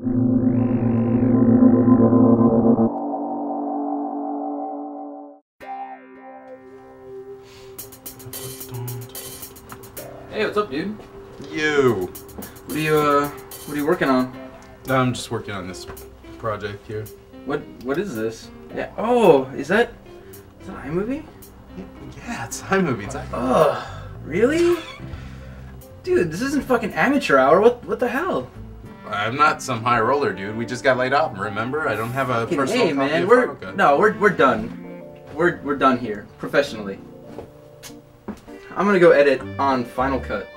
Hey, what's up, dude? You. What are you working on? I'm just working on this project here. What is this? Yeah. Oh, is that iMovie? Yeah, it's iMovie. It's iMovie. Ugh, really? Dude, this isn't fucking amateur hour. What the hell? I'm not some high roller, dude. We just got laid off. Remember? I don't have a personal hey, copy man, of we're Final Cut. no, we're done. We're done here professionally. I'm gonna go edit on Final Cut.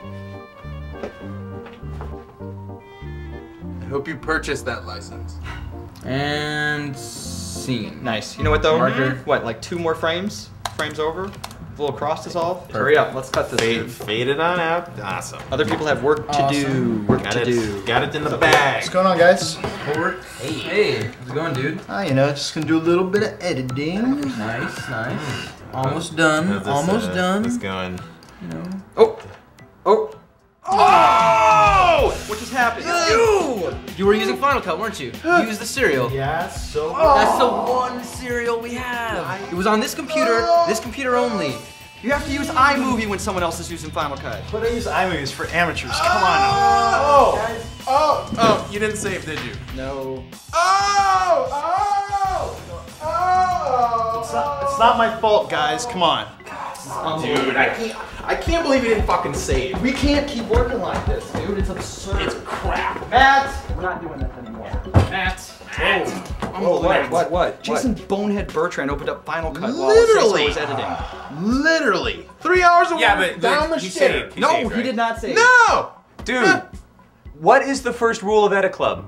I hope you purchased that license. And scene. Nice. You know what though? Marker. What, like 2 more frames? Frames over? A little cross dissolve? Hurry up, let's cut this. Fade it on out. Awesome. Other people have work to do. Got it in the bag. What's going on, guys? Hey, how's it going, dude? You know, just gonna do a little bit of editing. Nice. Almost done. How's this, Almost done. It's going. You know. Oh! What just happened? You were using Final Cut, weren't you? You used the serial. Yeah, so. That's the one serial we have. It was on this computer only. You have to use iMovie when someone else is using Final Cut. But I use iMovies for amateurs. Come on now. Oh, you didn't save, did you? No. It's not my fault, guys. Come on. Dude, I can't believe you didn't fucking save. We can't keep working like this, dude. It's absurd. It's crap. Matt! We're not doing that anymore. Matt! What? Jason Bonehead Bertrand opened up Final Cut while Cesar was editing. Literally. 3 hours of Yeah, work but down the he shitter. saved. He No, saved, he right? did not save. No! Dude, what is the first rule of Edit Club?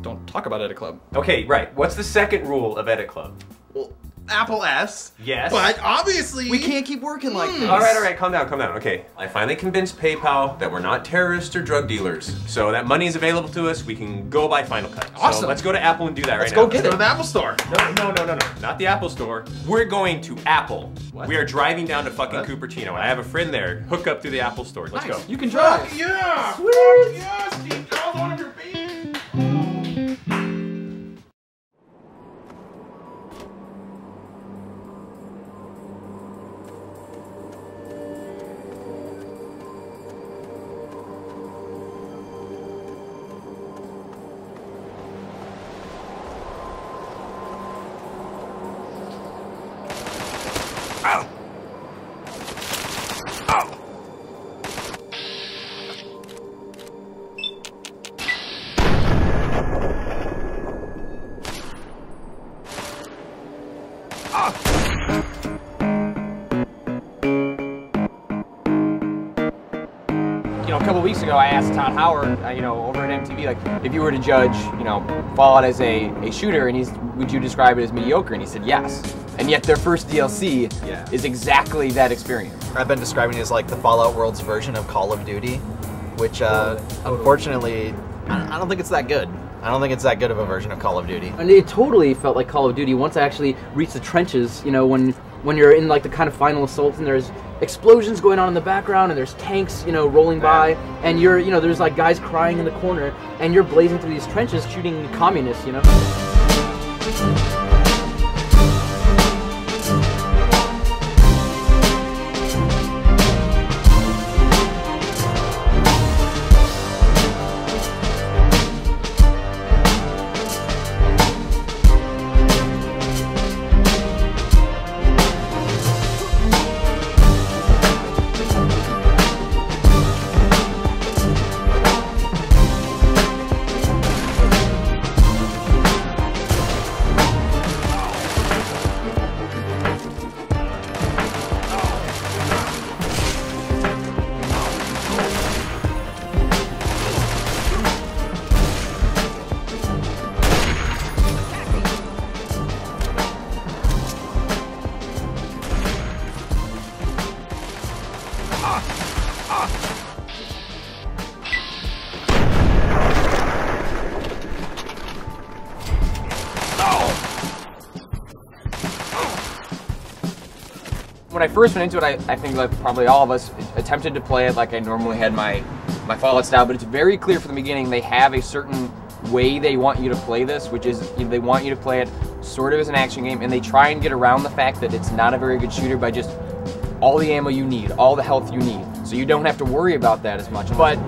Don't talk about Edit Club. Okay, right. What's the second rule of Edit Club? Well, Apple S. Yes. But obviously. We can't keep working like this. All right, calm down. Okay, I finally convinced PayPal that we're not terrorists or drug dealers. So that money is available to us. We can go buy Final Cut. Awesome. So let's go to Apple and do that Let's right now. go get Go it. to the Apple Store. No. Not the Apple Store. We're going to Apple. What? We are driving down to fucking Cupertino, and I have a friend there. Hook up to the Apple Store. Let's go. You can drive. Fuck yeah! Sweet! Fuck yeah, Steve Jobs, one of your babies. You know, a couple weeks ago, I asked Todd Howard, over at MTV, like, if you were to judge, Fallout as a shooter, and would you describe it as mediocre? And he said yes. And yet their first DLC is exactly that experience. I've been describing it as like the Fallout world's version of Call of Duty, which unfortunately, I don't think it's that good. I don't think it's that good of a version of Call of Duty. And it totally felt like Call of Duty once I actually reached the trenches, when you're in like the kind of final assault and there's explosions going on in the background and there's tanks, rolling by, and there's like guys crying in the corner and you're blazing through these trenches shooting communists, When I first went into it, I think like probably all of us attempted to play it like I normally had my Fallout style, but it's very clear from the beginning they have a certain way they want you to play this, which is they want you to play it sort of as an action game, and they try and get around the fact that it's not a very good shooter by just all the ammo you need, all the health you need, so you don't have to worry about that as much. But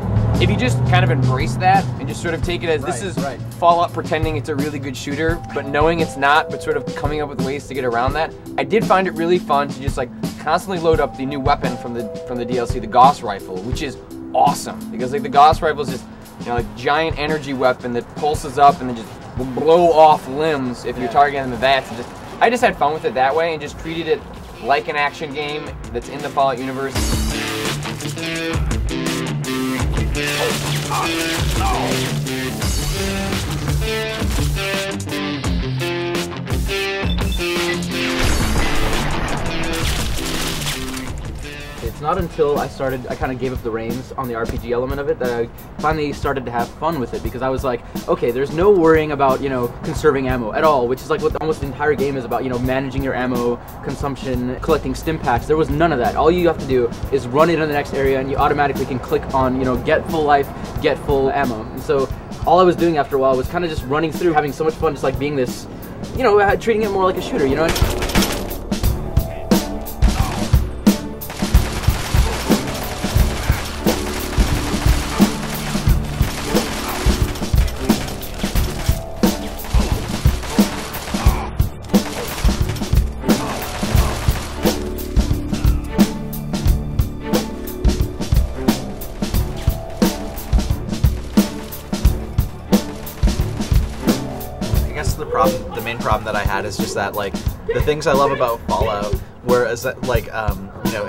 if you just kind of embrace that and just sort of take it as this is Fallout pretending it's a really good shooter, but knowing it's not, but sort of coming up with ways to get around that, I did find it really fun to just like constantly load up the new weapon from the DLC, the Gauss rifle, which is awesome because like the Gauss rifle is just like giant energy weapon that pulses up and then just will blow off limbs if you're targeting the VATS. And I just had fun with it that way and just treated it like an action game that's in the Fallout universe. It's not until I kind of gave up the reins on the RPG element of it that I finally started to have fun with it, because I was like, okay, there's no worrying about, conserving ammo at all, which is like what almost the entire game is about, managing your ammo consumption, collecting stim packs. There was none of that. All you have to do is run into the next area and you automatically can click on, get full life, get full ammo. And so all I was doing after a while was kind of just running through, having so much fun, just like being this, treating it more like a shooter, The main problem that I had is just that, like, the things I love about Fallout were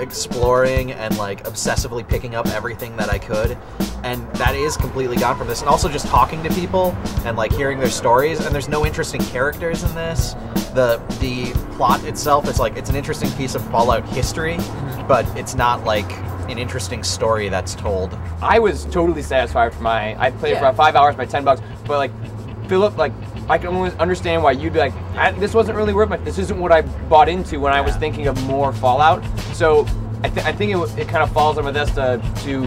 exploring and like obsessively picking up everything that I could, and that is completely gone from this. And also just talking to people and like hearing their stories, and there's no interesting characters in this. The plot itself, it's an interesting piece of Fallout history, but it's not like an interesting story that's told. I was totally satisfied for I played it for about 5 hours by $10, but like Philip, like I can almost understand why you'd be like, this wasn't really worth it. This isn't what I bought into when I was thinking of more Fallout. So I think it kind of falls on Bethesda to,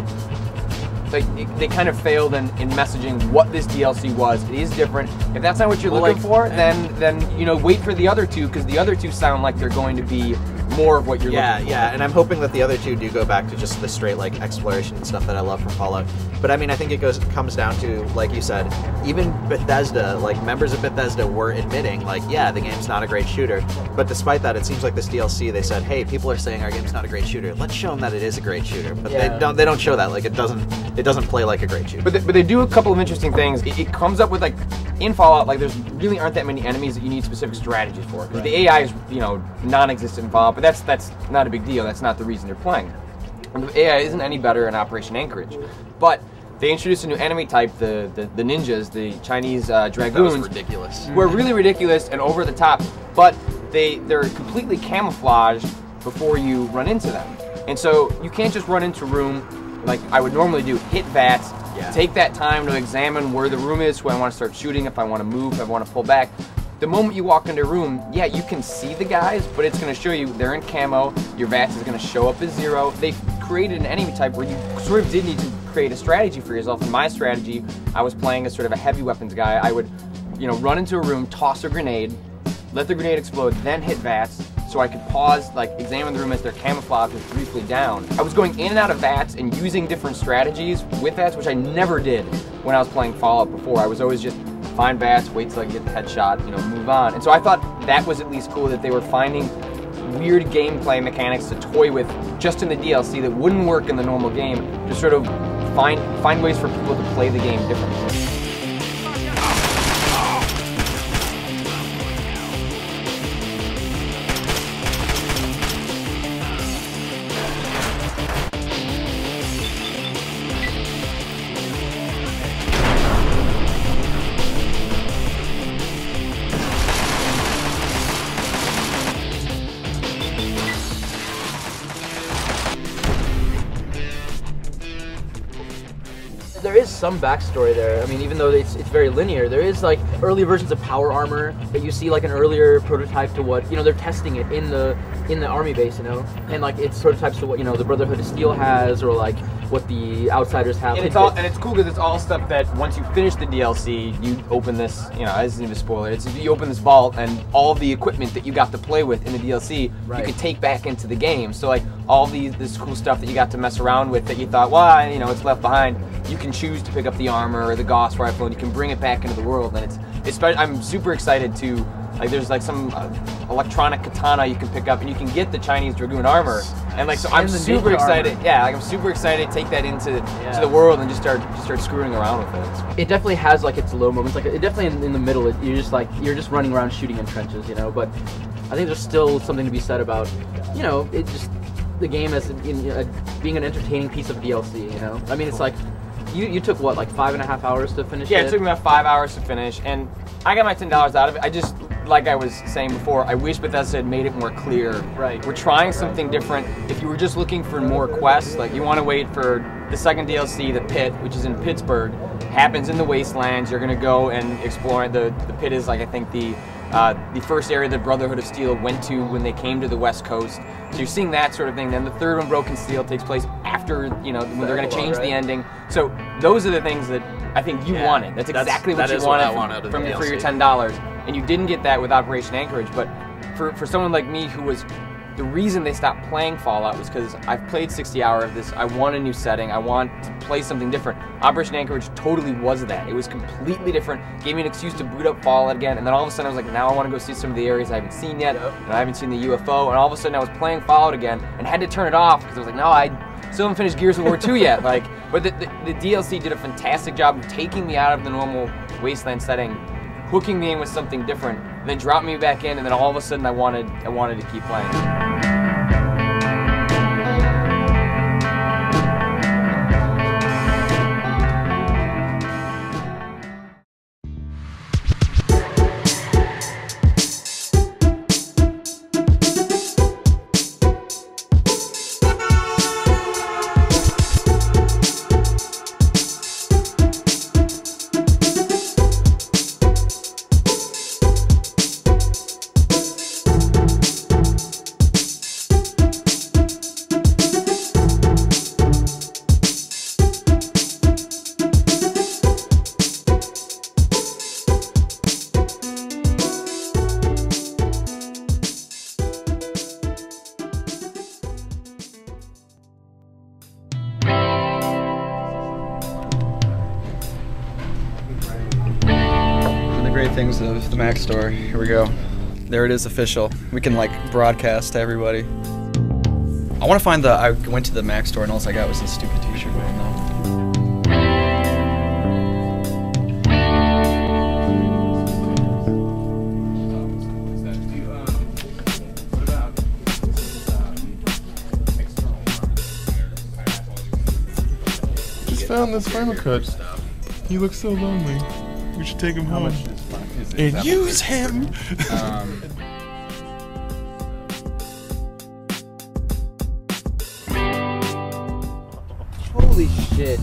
like, they kind of failed in messaging what this DLC was. It is different. If that's not what you're looking for, then wait for the other two, because the other two sound like they're going to be more of what you're looking for. Yeah, and I'm hoping that the other two do go back to just the straight like exploration and stuff that I love from Fallout. But I mean, I think it comes down to, like you said, even Bethesda, like members of Bethesda were admitting, like, yeah, the game's not a great shooter. But despite that, it seems like this DLC, they said, hey, people are saying our game's not a great shooter. Let's show them that it is a great shooter. But they don't show that. Like, it doesn't play like a great shooter. But they do a couple of interesting things. It comes up with, like, in Fallout, like, there's really aren't that many enemies that you need specific strategies for. Because the AI is, non-existent in Fallout, but that's not a big deal. That's not the reason they're playing. And the AI isn't any better in Operation Anchorage. But they introduced a new enemy type, the ninjas, the Chinese dragoons. That was ridiculous. Were really ridiculous and over the top, but they're completely camouflaged before you run into them. And so you can't just run into a room like I would normally do, hit VATS, take that time to examine where the room is, who I want to start shooting, if I want to move, if I want to pull back. The moment you walk into a room, you can see the guys, but it's going to show you they're in camo, your VATS is going to show up as 0. They've created an enemy type where you sort of did need to create a strategy for yourself. In my strategy, I was playing as sort of a heavy weapons guy. I would, run into a room, toss a grenade, let the grenade explode, then hit VATS, so I could pause, like, examine the room as their camouflage was briefly down. I was going in and out of VATS and using different strategies with VATS, which I never did when I was playing Fallout before. I was always just find VATS, wait till I get the headshot, move on. And so I thought that was at least cool that they were finding weird gameplay mechanics to toy with just in the DLC that wouldn't work in the normal game, to sort of find ways for people to play the game differently. There is some backstory there. I mean, even though it's very linear, there is like early versions of power armor that you see, like an earlier prototype to what they're testing it in the army base, and like it's prototypes to what the Brotherhood of Steel has, or like what the outsiders have. And it's cool because it's all stuff that once you finish the DLC, you open this. You know, this isn't even a spoiler. You open this vault, and all the equipment that you got to play with in the DLC, you can take back into the game. So like all this cool stuff that you got to mess around with that you thought, well, you know, it's left behind. You can choose to pick up the armor or the Gauss rifle, and you can bring it back into the world. And I'm super excited to. Like there's like some electronic katana you can pick up, and you can get the Chinese Dragoon armor, and like so I'm super excited. Armor. Yeah, like I'm super excited to take that into to the world and just start screwing around with it. It definitely has like its low moments. Like it definitely in the middle, you're just running around shooting in trenches, you know. But I think there's still something to be said about, you know, it just the game as being an entertaining piece of DLC. You know, I mean, it's like you took what, like 5.5 hours to finish it? Yeah, it took me about 5 hours to finish, and I got my $10 out of it. I just. Like I was saying before, I wish Bethesda had made it more clear. Right. We're trying something different. If you were just looking for more quests, like you want to wait for the second DLC, The Pit, which is in Pittsburgh, happens in the Wastelands. You're going to go and explore it. The Pit is like, I think, the first area the Brotherhood of Steel went to when they came to the West Coast. So you're seeing that sort of thing. Then the third one, Broken Steel, takes place after, you know, when they're going to change the ending. So those are the things that I think you wanted. That's exactly what you wanted for your $10. And you didn't get that with Operation Anchorage, but for someone like me who was, the reason they stopped playing Fallout was because I've played 60 hours of this, I want a new setting, I want to play something different. Operation Anchorage totally was that. It was completely different, gave me an excuse to boot up Fallout again, and then all of a sudden I was like, now I want to go see some of the areas I haven't seen yet, and I haven't seen the UFO, and all of a sudden I was playing Fallout again, and had to turn it off, because I was like, no, I still haven't finished Gears of War 2 yet. Like, but the DLC did a fantastic job of taking me out of the normal Wasteland setting, hooking me in with something different, and then dropped me back in, and then all of a sudden I wanted to keep playing. Things of the Mac store. Here we go. There it is, official. We can like broadcast to everybody. I want to find I went to the Mac store and all I got was this stupid t-shirt going though. Just found this Final Cut. He looks so lonely. We should take him home and use him. Holy shit!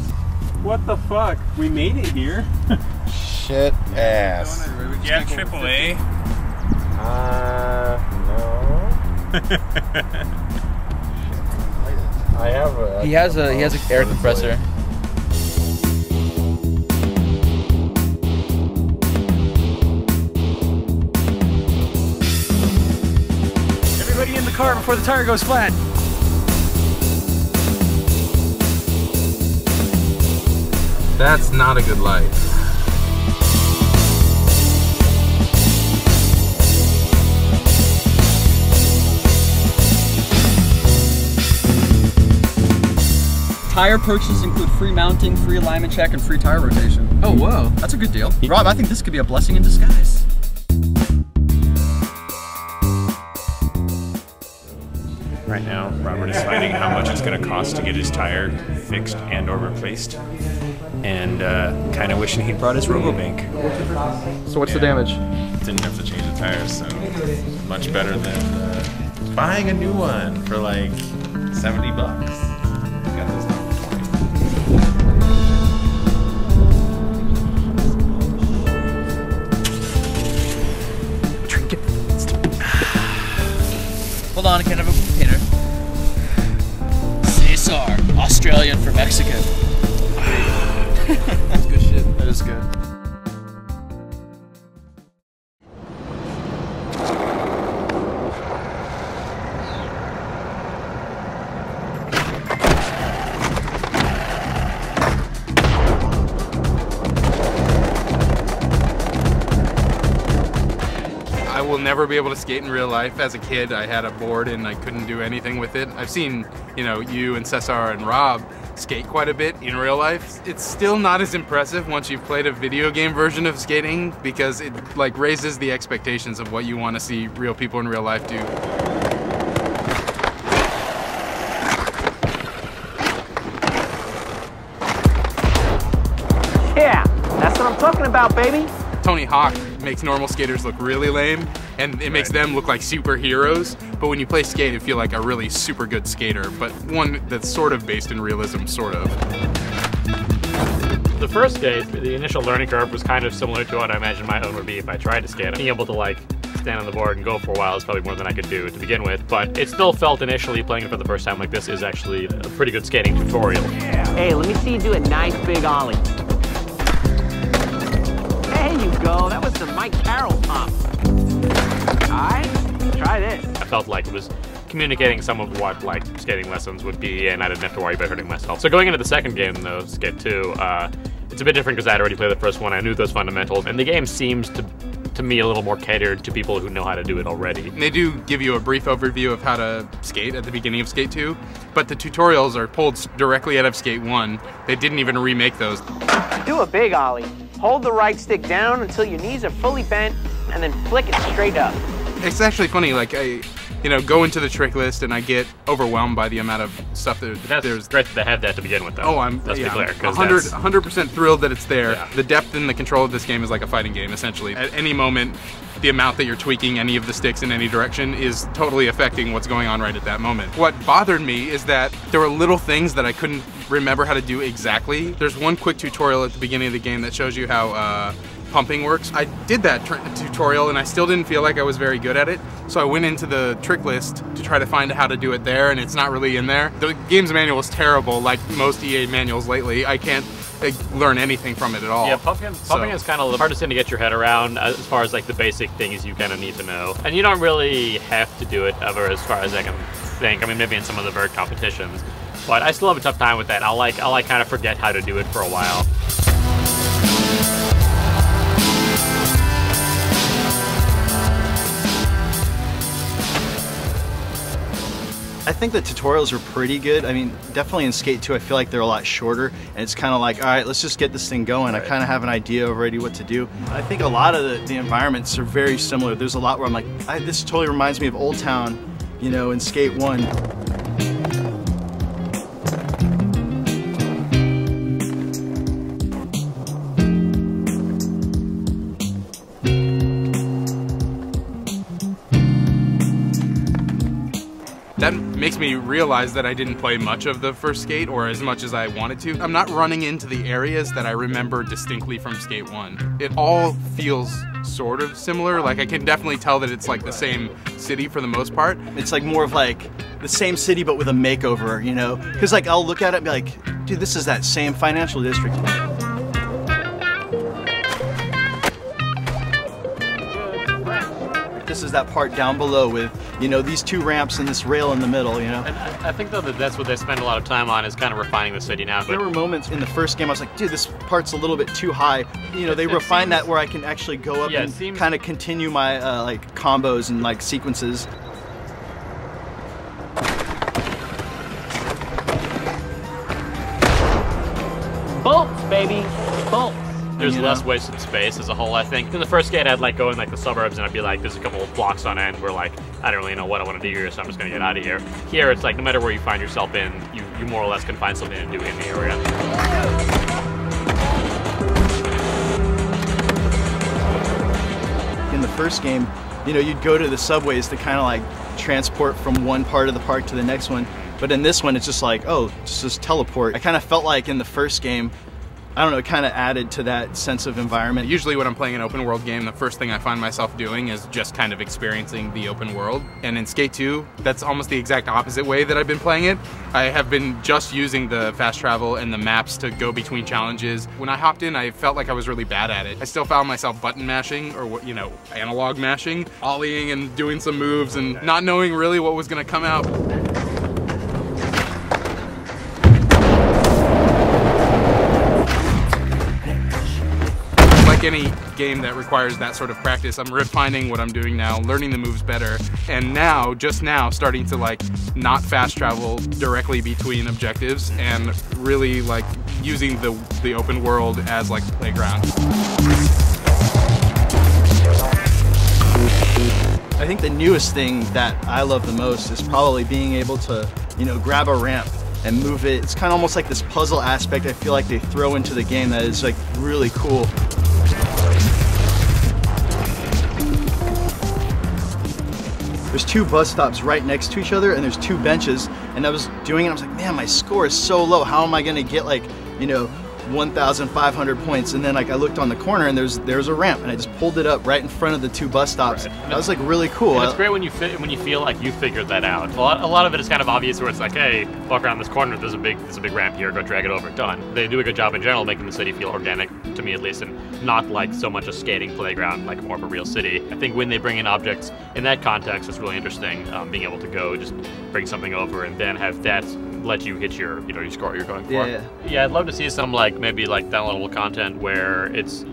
What the fuck? We made it here. Shit ass. You have AAA? No. I have a. He has an air compressor. In the car before the tire goes flat. That's not a good life. Tire purchases include free mounting, free alignment check, and free tire rotation. Oh, whoa. That's a good deal. Rob, I think this could be a blessing in disguise. Right now, Robert is finding how much it's going to cost to get his tire fixed and or replaced, and kind of wishing he'd brought his RoboBank. So what's the damage? Didn't have to change the tires, so much better than buying a new one for like $70. Got this now Hold on, I can't have a container. Cesar, Australian from Mexico. will never be able to skate in real life. As a kid, I had a board and I couldn't do anything with it. I've seen, you know, you and Cesar and Rob skate quite a bit in real life. It's still not as impressive once you've played a video game version of skating because it like raises the expectations of what you want to see real people in real life do. Yeah, that's what I'm talking about, baby. Tony Hawk makes normal skaters look really lame, and it makes them look like superheroes. But when you play skate, you feel like a really super good skater, but one that's sort of based in realism, sort of. The first skate, the initial learning curve was kind of similar to what I imagined my own would be if I tried to skate. Being able to like stand on the board and go for a while is probably more than I could do to begin with, but it still felt initially playing it for the first time like this is actually a pretty good skating tutorial. Yeah. Hey, let me see you do a nice big ollie. There you go, that was the Mike Carroll pump. Alright, try this. I felt like it was communicating some of what like skating lessons would be, and I didn't have to worry about hurting myself. So going into the second game though, Skate 2, it's a bit different because I had already played the first one. I knew those fundamentals, and the game seems to me a little more catered to people who know how to do it already. They do give you a brief overview of how to skate at the beginning of Skate 2, but the tutorials are pulled directly out of Skate 1. They didn't even remake those. Do a big ollie. Hold the right stick down until your knees are fully bent, and then flick it straight up. It's actually funny, like I go into the trick list and I get overwhelmed by the amount of stuff that there's great to have that to begin with though. Oh, let's be clear, 100% thrilled that it's there. Yeah. The depth and the control of this game is like a fighting game, essentially. At any moment, the amount that you're tweaking any of the sticks in any direction is totally affecting what's going on right at that moment. What bothered me is that there were little things that I couldn't remember how to do exactly. There's one quick tutorial at the beginning of the game that shows you how pumping works. I did that tutorial and I still didn't feel like I was very good at it, so I went into the trick list to try to find how to do it there, and it's not really in there. The game's manual is terrible, like most EA manuals lately. I can't learn anything from it at all. Yeah, pumping is kind of the hardest thing to get your head around as far as like the basic things you kind of need to know. And you don't really have to do it ever as far as I can think. I mean, maybe in some of the vert competitions, but I still have a tough time with that. I'll kind of forget how to do it for a while. I think the tutorials are pretty good. I mean, definitely in Skate 2, I feel like they're a lot shorter, and it's kind of like, all right, let's just get this thing going. Right. I kind of have an idea already what to do. I think a lot of the environments are very similar. There's a lot where I'm like, this totally reminds me of Old Town, you know, in Skate 1. That makes me realize that I didn't play much of the first Skate, or as much as I wanted to. I'm not running into the areas that I remember distinctly from Skate 1. It all feels sort of similar. Like, I can definitely tell that it's like the same city for the most part. It's like more of like the same city but with a makeover, you know? Because like I'll look at it and be like, dude, this is that same financial district. This is that part down below with, you know, these two ramps and this rail in the middle, you know? And I think though that that's what they spend a lot of time on, is kind of refining the city now. There were moments in the first game I was like, dude, this part's a little bit too high. You know, they refine that where I can actually go up and kind of continue my like combos and like sequences. Bolts, baby, bolts. There's less wasted space as a whole, I think. In the first Skate, I'd like go in like the suburbs and I'd be like, there's a couple of blocks on end where like, I don't really know what I want to do here, so I'm just gonna get out of here. Here, it's like no matter where you find yourself in, you more or less can find something to do in the area. In the first game, you know, you'd go to the subways to kind of like transport from one part of the park to the next one. But in this one, it's just like, oh, just teleport. I kind of felt like in the first game, I don't know, it kind of added to that sense of environment. Usually when I'm playing an open world game, the first thing I find myself doing is just kind of experiencing the open world. And in Skate 2, that's almost the exact opposite way that I've been playing it. I have been just using the fast travel and the maps to go between challenges. When I hopped in, I felt like I was really bad at it. I still found myself button mashing, or you know, analog mashing, ollieing and doing some moves and not knowing really what was gonna come out. any game that requires that sort of practice, I'm refining what I'm doing now, learning the moves better, and now, just now, starting to like not fast travel directly between objectives and really like using the open world as like a playground. I think the newest thing that I love the most is probably being able to, grab a ramp and move it. It's kind of almost like this puzzle aspect I feel like they throw into the game that is like really cool. There's 2 bus stops right next to each other and there's 2 benches, and I was doing it, I was like, man, my score is so low. How am I gonna get like, 1,500 points? And then like I looked on the corner and there's a ramp, and I just pulled it up right in front of the 2 bus stops. Right. That was like really cool. And it's great when you feel like you figured that out. A lot of it is kind of obvious, where it's like, hey, walk around this corner, there's a big ramp here, go drag it over, done. They do a good job in general making the city feel organic, to me at least, and not like so much a skating playground, like more of a real city. I think when they bring in objects in that context, it's really interesting, being able to go just bring something over and then have that let you hit your score you're going for. Yeah, I'd love to see some maybe downloadable content where it's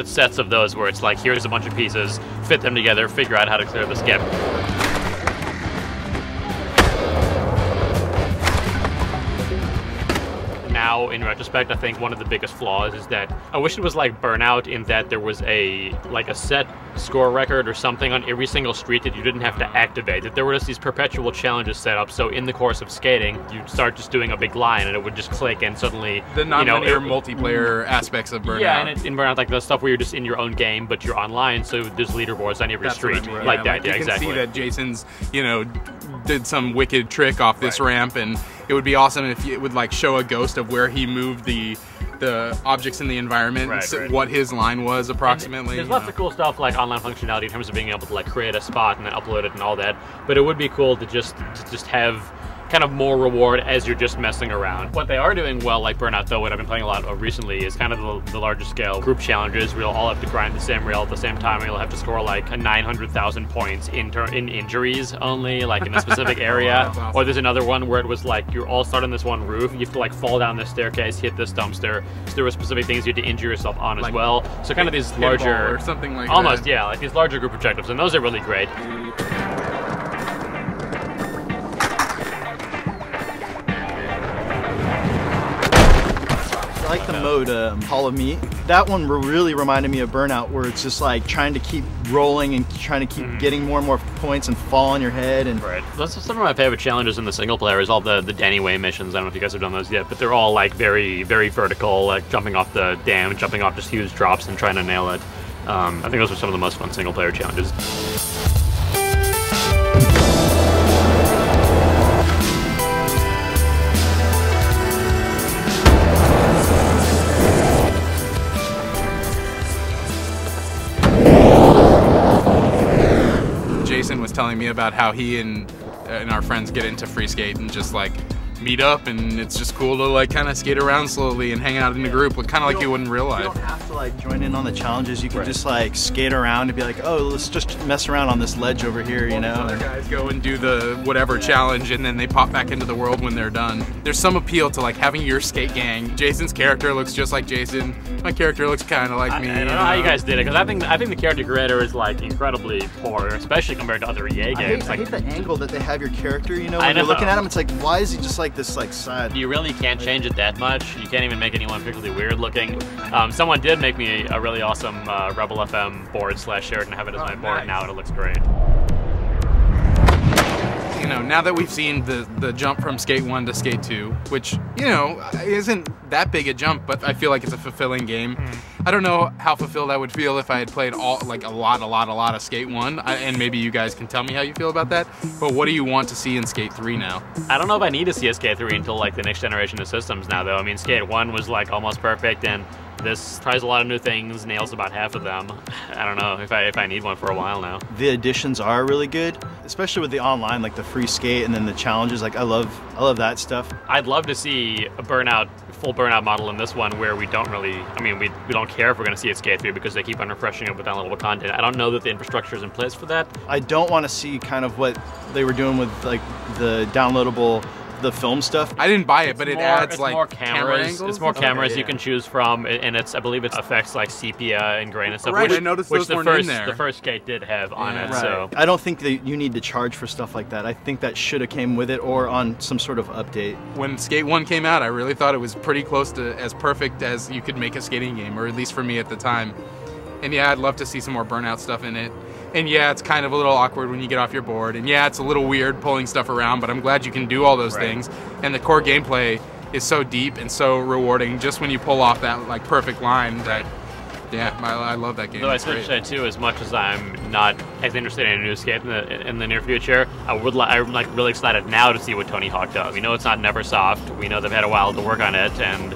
sets of those where it's like, here's a bunch of pieces, fit them together, figure out how to clear the skip. Now, in retrospect, I think one of the biggest flaws is that I wish it was like Burnout, in that there was a set score record or something on every single street that you didn't have to activate, that there were just these perpetual challenges set up, so in the course of skating you'd start just doing a big line and it would just click, and suddenly the non-linear multiplayer aspects of Burnout. Yeah, and in Burnout, like the stuff where you're just in your own game but you're online, so there's leaderboards on every street. Like that, you exactly. can see that Jason's did some wicked trick off this ramp, and it would be awesome if it would like show a ghost of where he moved the objects in the environment, what his line was approximately. There's lots of cool stuff like online functionality in terms of being able to like create a spot and then upload it and all that, but it would be cool to just have kind of more reward as you're just messing around. What they are doing well, like Burnout though, what I've been playing a lot of recently, is kind of the larger scale group challenges where you'll all have to grind the same rail at the same time, and you'll have to score like 900,000 points in injuries only, like in a specific area. Awesome. Or there's another one where it was like, you're all start on this one roof, you have to like fall down this staircase, hit this dumpster. So there were specific things you had to injure yourself on as well. So kind of these larger, or something like almost, that. Yeah, like these larger group objectives, and those are really great. I like the mode Hall of Meat. That one really reminded me of Burnout, where it's just like trying to keep rolling and trying to keep getting more and more points and fall on your head. And that's some of my favorite challenges in the single player, is all the Danny Way missions. I don't know if you guys have done those yet, but they're all like very, very vertical, like jumping off the dam, jumping off just huge drops and trying to nail it. I think those are some of the most fun single player challenges. Jason was telling me about how he and our friends get into free skate and just like meet up, and it's just cool to like kind of skate around slowly and hang out in a group, kind of like you would in real life. You don't have to like join in on the challenges. You can just like skate around and be like, oh, let's just mess around on this ledge over here, Other guys go and do the whatever challenge, and then they pop back into the world when they're done. There's some appeal to like having your skate gang. Jason's character looks just like Jason. My character looks kind of like me. I don't know how you guys did it, because I think the character creator is like incredibly poor, especially compared to other EA games. I hate the angle that they have your character. When you're looking at him, it's like, why is he just like this like side? You really can't change it that much. You can't even make anyone particularly weird looking. Someone did make me a really awesome Rebel FM board / shirt and have it as my board now, and it looks great. Now that we've seen the jump from Skate 1 to Skate 2, which, isn't that big a jump, but I feel like it's a fulfilling game. I don't know how fulfilled I would feel if I had played a lot of Skate 1, and maybe you guys can tell me how you feel about that, but what do you want to see in Skate 3 now? I don't know if I need to see a Skate 3 until like the next generation of systems now, though. I mean, Skate 1 was like almost perfect, and this tries a lot of new things, nails about half of them. I don't know if I need one for a while now. The additions are really good, especially with the online, like the free skate and then the challenges. Like I love that stuff. I'd love to see a full Burnout model in this one, where we don't really, we don't care if we're going to see it Skate 3 because they keep on refreshing it with downloadable content. I don't know that the infrastructure is in place for that. I don't want to see kind of what they were doing with like the downloadable the film stuff. I didn't buy it, but it adds it's like more camera cameras. angles. It's more cameras Okay, you can choose from, and it's I believe it affects like sepia and grain and stuff. Right, which, I noticed which those the weren't first in there. the first skate did have on it. Right. So I don't think that you need to charge for stuff like that. I think that should have came with it or on some sort of update. When Skate 1 came out, I really thought it was pretty close to as perfect as you could make a skating game, or at least for me at the time. And yeah, I'd love to see some more Burnout stuff in it. And yeah, it's kind of a little awkward when you get off your board. And yeah, it's a little weird pulling stuff around, but I'm glad you can do all those things. And the core gameplay is so deep and so rewarding just when you pull off that like perfect line that, yeah, I love that game. Though I It's should great. say too, as much as I'm not as interested in a new skate in the near future, I'm like really excited now to see what Tony Hawk does. We know it's not Neversoft. We know they've had a while to work on it, and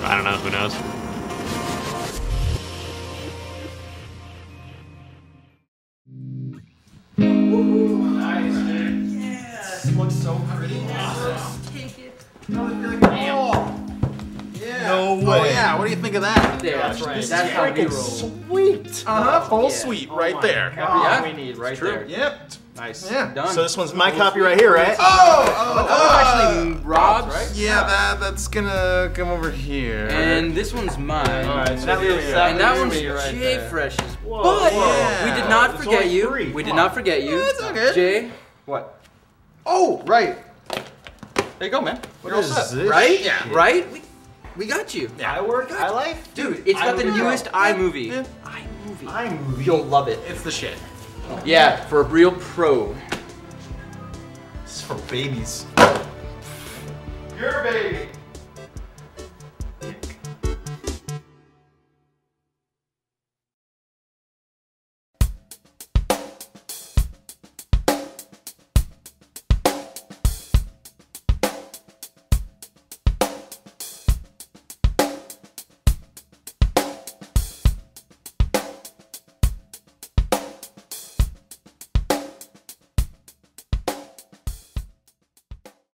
I don't know, who knows. It looks so pretty. No way. Oh yeah, what do you think of that? Yeah, that's right. This That's is how we freaking roll. sweet. Full suite right there. Yeah, we need right there. Yep. Nice. Yeah. Done. So this one's my copy right here, right? actually Rob's, right? Yeah, that's gonna come over here. And this one's mine. Alright, so And that one's Jay Fresh's. But we did not forget you. We did not forget you. That's okay. Jay. What? Oh, right. There you go, man. You're all set. Right? Yeah. Right? We got you. I work. I like. Dude, it's got the newest iMovie. Yeah. iMovie. You'll love it. It's the shit. Yeah, for a real pro. This is for babies. Your baby.